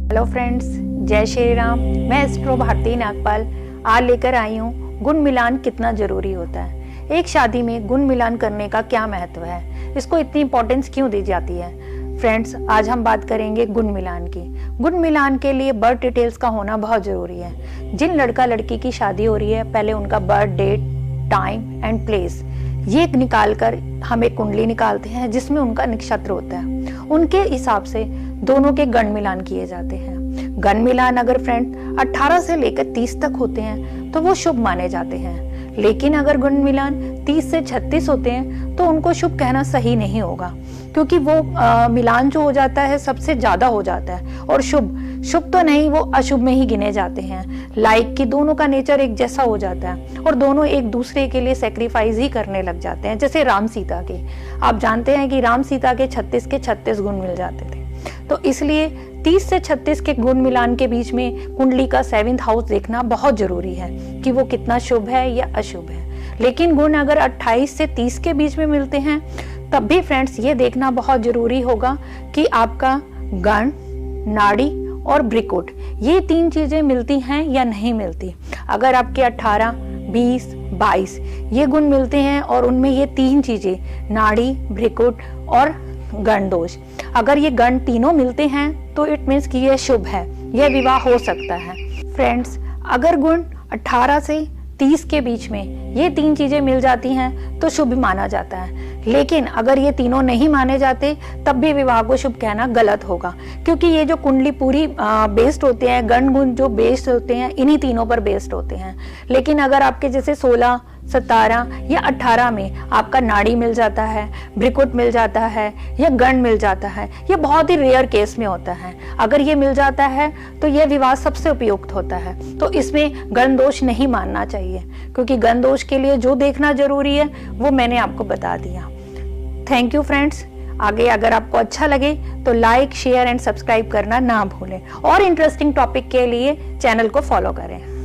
Hello friends, जय श्री राम। मैं astro Bharti Nagpal आज लेकर आई हूँ गुण मिलान कितना जरूरी होता है। एक शादी में गुण मिलान करने का क्या महत्व है, इसको इतनी इंपॉर्टेंस क्यों दी जाती है। फ्रेंड्स, आज हम बात करेंगे गुण मिलान की। गुण मिलान के लिए बर्थ डिटेल्स का होना बहुत जरूरी है। जिन लड़का लड़की की शादी हो रही है, पहले उनका birth date, time and place ये निकाल कर हम एक कुंडली निकालते हैं जिसमें उनका नक्षत्र होता है। उनके हिसाब से दोनों के गण मिलान किए जाते हैं। गण मिलान अगर फ्रेंड 18 से लेकर 30 तक होते हैं तो वो शुभ माने जाते हैं, लेकिन अगर गुण मिलान 30 से 36 होते हैं तो उनको शुभ कहना सही नहीं होगा, क्योंकि वो मिलान जो हो जाता है सबसे ज्यादा हो जाता है और शुभ तो नहीं, वो अशुभ में ही गिने जाते हैं। लाइक कि दोनों का नेचर एक जैसा हो जाता है और दोनों एक दूसरे के लिए सेक्रीफाइस ही करने लग जाते हैं। जैसे राम सीता के, आप जानते हैं कि राम सीता के 36 के 36 गुण मिल जाते थे। तो इसलिए 30 से 36 के गुण मिलान के बीच में कुंडली का 7th हाउस देखना बहुत जरूरी है कि वो कितना शुभ है या अशुभ है। लेकिन गुण अगर 28 से 30 के बीच में मिलते हैं तब भी फ्रेंड्स ये देखना बहुत जरूरी होगा कि आपका गण, नाड़ी और ब्रिकुट ये 3 चीजें मिलती हैं या नहीं मिलती। अगर आपके 18, 20, 22 ये गुण मिलते हैं और उनमें ये 3 चीजें, नाड़ी, ब्रिकुट और गण दोष, अगर ये गण तीनों मिलते हैं तो इट मीन्स कि ये शुभ है, यह विवाह हो सकता है। फ्रेंड्स, अगर गुण 18 से 30 के बीच में ये 3 चीजें मिल जाती हैं तो शुभ माना जाता है। लेकिन अगर ये तीनों नहीं माने जाते तब भी विवाह को शुभ कहना गलत होगा, क्योंकि ये जो कुंडली पूरी बेस्ड होते हैं, गण गुण जो बेस्ड होते हैं इन्हीं तीनों पर बेस्ड होते हैं। लेकिन अगर आपके जैसे 16, 17 या 18 में आपका नाड़ी मिल जाता है, ब्रिकुट मिल जाता है या गण मिल जाता है, ये बहुत ही रेयर केस में होता है। अगर ये मिल जाता है तो यह विवाह सबसे उपयुक्त होता है। तो इसमें गण दोष नहीं मानना चाहिए, क्योंकि गण दोष के लिए जो देखना जरूरी है वो मैंने आपको बता दिया। Thank you friends. आगे अगर आपको अच्छा लगे तो लाइक, शेयर एंड सब्सक्राइब करना ना भूलें और इंटरेस्टिंग टॉपिक के लिए चैनल को फॉलो करें।